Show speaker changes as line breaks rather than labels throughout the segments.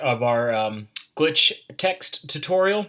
of our glitch text tutorial.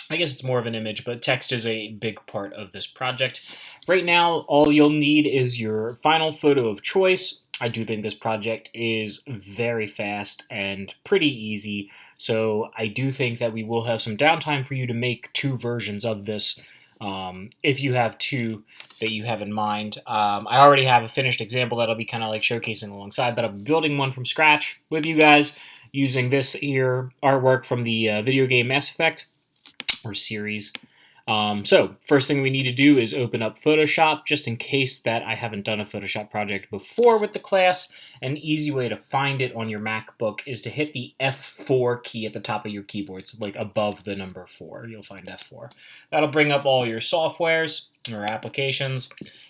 I guess it's more of an image, but text is a big part of this project. Right now, all you'll need is your final photo of choice. I do think this project is very fast and pretty easy, so I do think that we will have some downtime for you to make two versions of this. If you have two that you have in mind, I already have a finished example that I'll be kind of like showcasing alongside, but I'm building one from scratch with you guys using this here artwork from the video game Mass Effect or series. So first thing we need to do is open up Photoshop, just in case that I haven't done a Photoshop project before with the class. An easy way to find it on your MacBook is to hit the F4 key at the top of your keyboard. It's like above the number 4, you'll find F4. That'll bring up all your softwares or applications,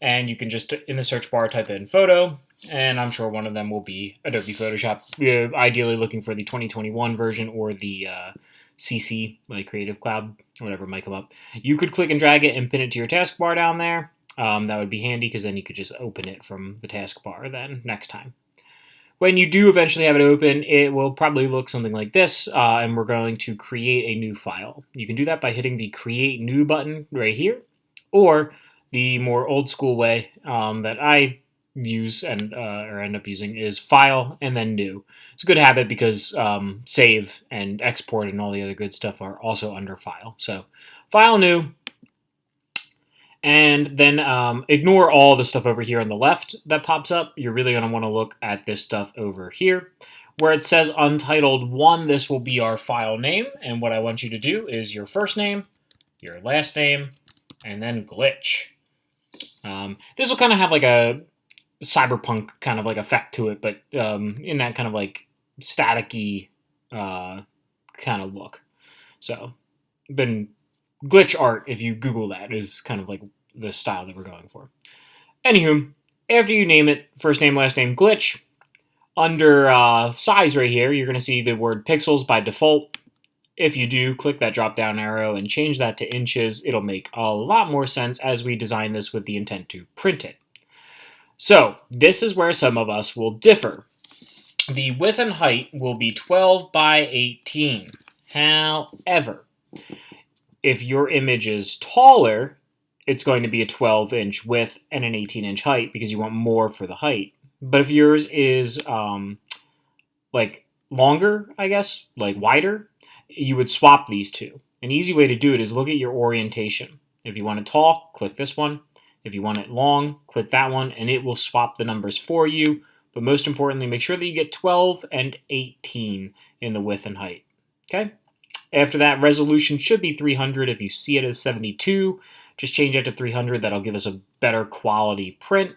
and you can just, in the search bar, type in photo, and I'm sure one of them will be Adobe Photoshop. Ideally looking for the 2021 version or the CC, like Creative Cloud, whatever might come up. You could click and drag it and pin it to your taskbar down there. That would be handy because then you could just open it from the taskbar then next time. When you do eventually have it open, it will probably look something like this, and we're going to create a new file. You can do that by hitting the Create New button right here, or the more old school way that I use and or end up using is File and then New. It's a good habit because save and export and all the other good stuff are also under File. So File, New, and then ignore all the stuff over here on the left that pops up. You're really going to want to look at this stuff over here. Where it says Untitled 1, this will be our file name, and what I want you to do is your first name, your last name, and then glitch. This will kind of have like a cyberpunk kind of like effect to it, but in that kind of like staticky kind of look. So, been glitch art, if you Google that, is kind of like the style that we're going for. Anywho, after you name it, first name, last name, glitch, under size right here, you're going to see the word pixels by default. If you do, click that drop down arrow and change that to inches. It'll make a lot more sense as we design this with the intent to print it. So, this is where some of us will differ. The width and height will be 12 by 18. However, if your image is taller, it's going to be a 12-inch width and an 18-inch height because you want more for the height. But if yours is like longer, I guess, like wider, you would swap these two. An easy way to do it is look at your orientation. If you want it tall, click this one. If you want it long, click that one, and it will swap the numbers for you. But most importantly, make sure that you get 12 and 18 in the width and height. Okay? After that, resolution should be 300. If you see it as 72, just change it to 300. That'll give us a better quality print.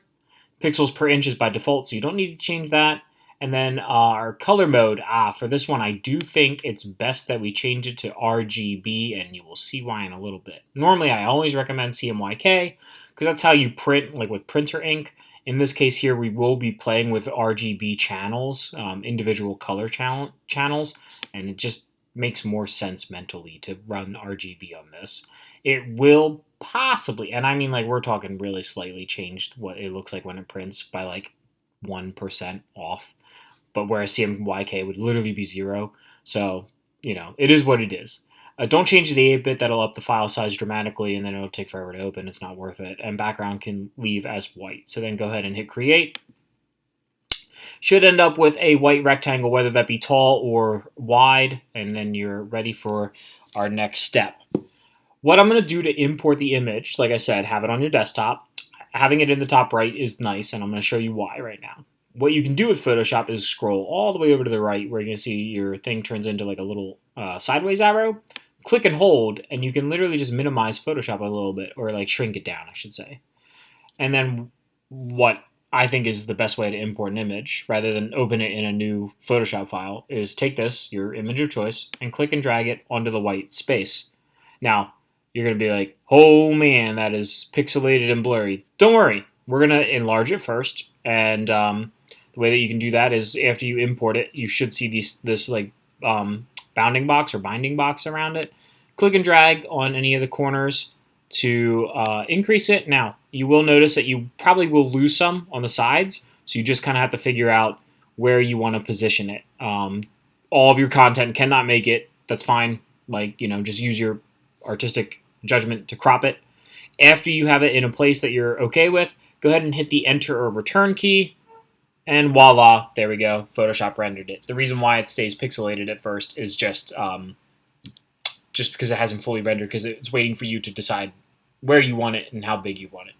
Pixels per inch is by default, so you don't need to change that. And then our color mode, for this one, I do think it's best that we change it to RGB, and you will see why in a little bit. Normally, I always recommend CMYK, because that's how you print, like with printer ink. In this case here, we will be playing with RGB channels, individual color channels, and it just makes more sense mentally to run RGB on this. It will possibly, and I mean like we're talking really slightly changed what it looks like when it prints by like 1% off. But whereas CMYK would literally be 0. So, you know, it is what it is. Don't change the 8-bit. That'll up the file size dramatically, and then it'll take forever to open. It's not worth it. And background can leave as white. So then go ahead and hit Create. Should end up with a white rectangle, whether that be tall or wide, and then you're ready for our next step. What I'm going to do to import the image, like I said, have it on your desktop. Having it in the top right is nice, and I'm going to show you why right now. What you can do with Photoshop is scroll all the way over to the right where you can see your thing turns into like a little sideways arrow. Click and hold, and you can literally just minimize Photoshop a little bit, or like shrink it down, I should say. And then what I think is the best way to import an image, rather than open it in a new Photoshop file, is take this, your image of choice, and click and drag it onto the white space. Now, you're going to be like, oh man, that is pixelated and blurry. Don't worry, we're going to enlarge it first, and the way that you can do that is after you import it, you should see this like bounding box or binding box around it. Click and drag on any of the corners to increase it. Now, you will notice that you probably will lose some on the sides, so you just kind of have to figure out where you want to position it. all of your content cannot make it, that's fine. Like, just use your artistic judgment to crop it. After you have it in a place that you're okay with, go ahead and hit the enter or return key, and voila, there we go. Photoshop rendered it. The reason why it stays pixelated at first is just because it hasn't fully rendered, because it's waiting for you to decide where you want it and how big you want it.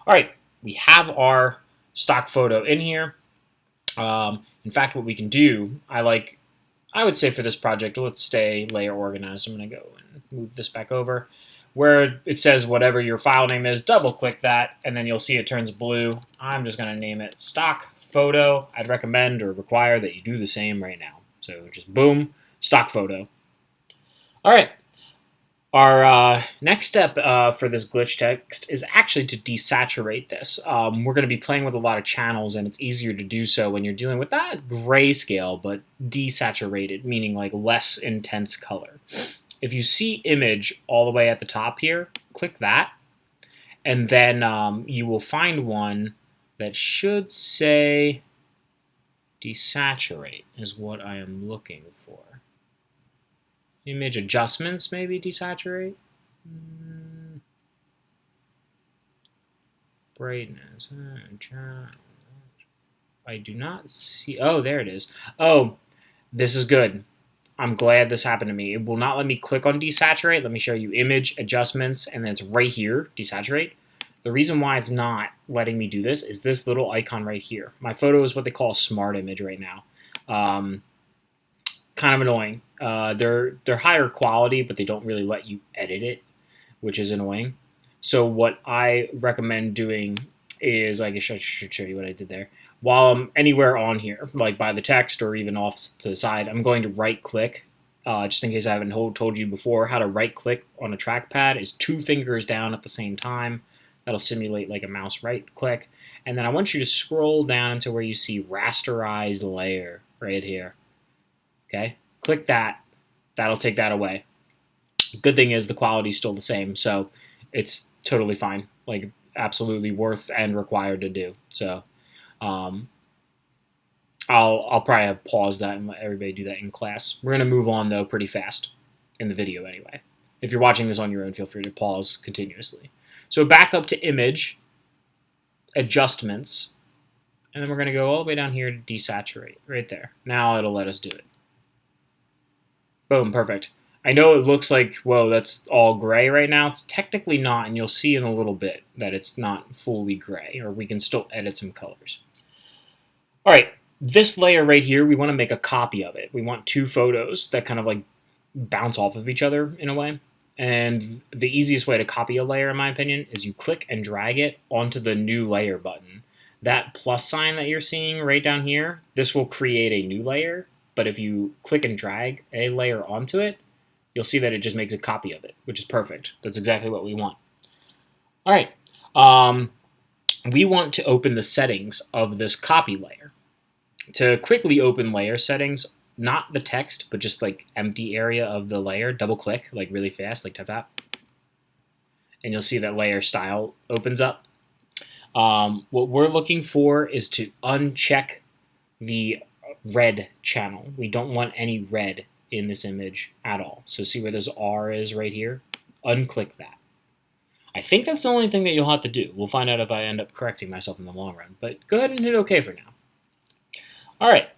All right, we have our stock photo in here. In fact, what we can do, I would say for this project, let's stay layer organized. I'm going to go and move this back over. Where it says whatever your file name is, double click that, and then you'll see it turns blue. I'm just going to name it stock photo. I'd recommend or require that you do the same right now. So just boom, stock photo. All right. Our next step for this glitch text is actually to desaturate this. We're going to be playing with a lot of channels, and it's easier to do so when you're dealing with not grayscale, but desaturated, meaning like less intense color. If you see image all the way at the top here, click that, and then you will find one that should say desaturate is what I am looking for. Image adjustments, maybe desaturate. Brightness. I do not see. Oh, there it is. Oh, this is good. I'm glad this happened to me. It will not let me click on desaturate. Let me show you image adjustments, and then it's right here, desaturate. The reason why it's not letting me do this is this little icon right here. My photo is what they call a smart image right now. Kind of annoying. They're higher quality, but they don't really let you edit it, which is annoying. So what I recommend doing is, I guess I should show you what I did there. While I'm anywhere on here, like by the text or even off to the side, I'm going to right-click. Just in case I haven't told you before, how to right-click on a trackpad is 2 fingers down at the same time. That'll simulate like a mouse right-click. And then I want you to scroll down to where you see rasterized layer right here. Okay, click that. That'll take that away. Good thing is the quality is still the same, so it's totally fine. Like absolutely worth and required to do. So I'll probably have paused that and let everybody do that in class. We're gonna move on though pretty fast in the video anyway. If you're watching this on your own, feel free to pause continuously. So back up to image adjustments, and then we're gonna go all the way down here to desaturate right there. Now it'll let us do it. Boom, perfect. I know it looks like, whoa, that's all gray right now. It's technically not, and you'll see in a little bit that it's not fully gray, or we can still edit some colors. All right, this layer right here, we want to make a copy of it. We want 2 photos that kind of like bounce off of each other in a way. And the easiest way to copy a layer, in my opinion, is you click and drag it onto the new layer button. That plus sign that you're seeing right down here, this will create a new layer. But if you click and drag a layer onto it, you'll see that it just makes a copy of it, which is perfect. That's exactly what we want. All right. We want to open the settings of this copy layer. To quickly open layer settings, not the text, but just like empty area of the layer, double click like really fast, like tap tap. And you'll see that layer style opens up. What we're looking for is to uncheck the red channel. We don't want any red in this image at all. So see where this R is right here? Unclick that. I think that's the only thing that you'll have to do. We'll find out if I end up correcting myself in the long run, but go ahead and hit OK for now. All right,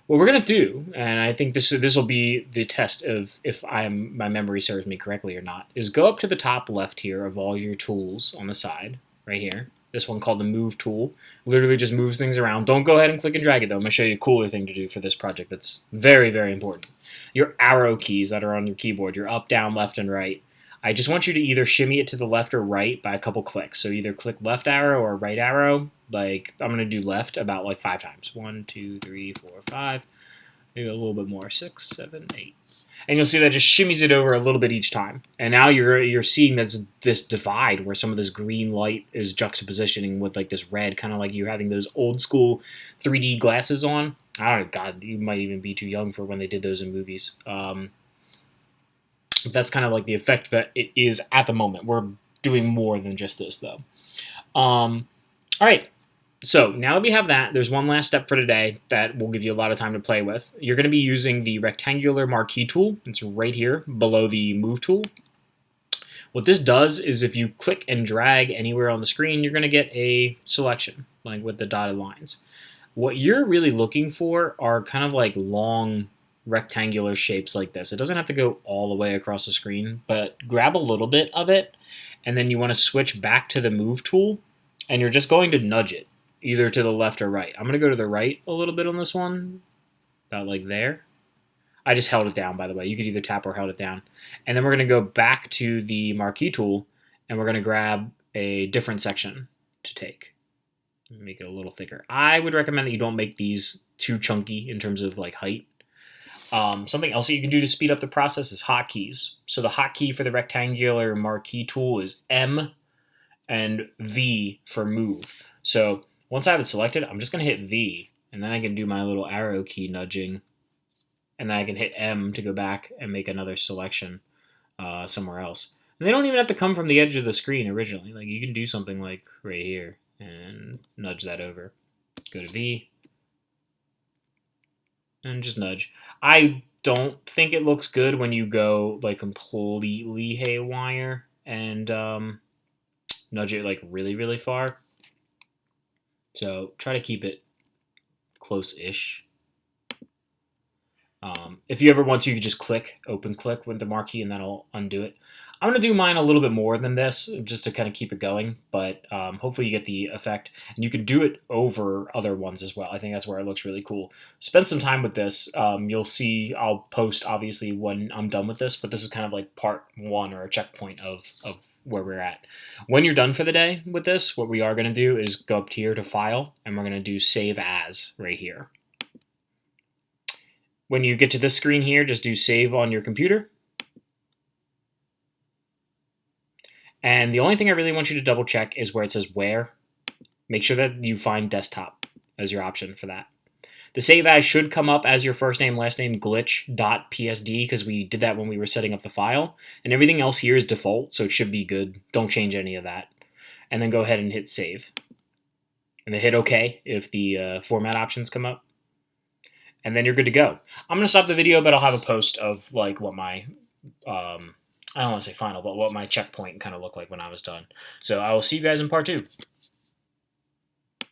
what we're going to do, and I think this will be the test of if my memory serves me correctly or not, is go up to the top left here of all your tools on the side, right here. This one called the Move tool. Literally just moves things around. Don't go ahead and click and drag it, though. I'm going to show you a cooler thing to do for this project that's very, very important. Your arrow keys that are on your keyboard, your up, down, left, and right. I just want you to either shimmy it to the left or right by a couple clicks. So either click left arrow or right arrow. Like, I'm going to do left about like 5 times. 1, 2, 3, 4, 5. Maybe a little bit more. 6, 7, 8. And you'll see that just shimmies it over a little bit each time. And now you're seeing this divide where some of this green light is juxtapositioning with like this red, kind of like you're having those old school 3D glasses on. I don't know, God, you might even be too young for when they did those in movies. That's kind of like the effect that it is at the moment. We're doing more than just this, though. All right. So now that we have that, there's one last step for today that will give you a lot of time to play with. You're going to be using the rectangular marquee tool. It's right here below the move tool. What this does is if you click and drag anywhere on the screen, you're going to get a selection, like with the dotted lines. What you're really looking for are kind of like long rectangular shapes like this. It doesn't have to go all the way across the screen, but grab a little bit of it, and then you want to switch back to the move tool, and you're just going to nudge it, either to the left or right. I'm going to go to the right a little bit on this one, about like there. I just held it down, by the way. You could either tap or held it down. And then we're going to go back to the marquee tool, and we're going to grab a different section to take. Make it a little thicker. I would recommend that you don't make these too chunky in terms of like height. Something else that you can do to speed up the process is hotkeys. So the hotkey for the rectangular marquee tool is M and V for move. So once I have it selected, I'm just going to hit V, and then I can do my little arrow key nudging, and then I can hit M to go back and make another selection somewhere else. And they don't even have to come from the edge of the screen originally. Like you can do something like right here and nudge that over. Go to V and just nudge. I don't think it looks good when you go like completely haywire and nudge it like really, really far. So try to keep it close-ish. If you ever want to, you could just open click with the marquee, and that'll undo it. I'm going to do mine a little bit more than this, just to kind of keep it going, but hopefully you get the effect. And you can do it over other ones as well. I think that's where it looks really cool. Spend some time with this. You'll see, I'll post, obviously, when I'm done with this, but this is kind of like part one or a checkpoint of where we're at. When you're done for the day with this, what we are going to do is go up here to File, and we're going to do Save As right here. When you get to this screen here, just do Save on your computer. And the only thing I really want you to double check is where it says Where. Make sure that you find Desktop as your option for that. The Save As should come up as your first name, last name, glitch.psd, because we did that when we were setting up the file. And everything else here is default, so it should be good. Don't change any of that. And then go ahead and hit Save. And then hit OK if the format options come up. And then you're good to go. I'm going to stop the video, but I'll have a post of like what my, I don't want to say final, but what my checkpoint kind of looked like when I was done. So I will see you guys in part 2.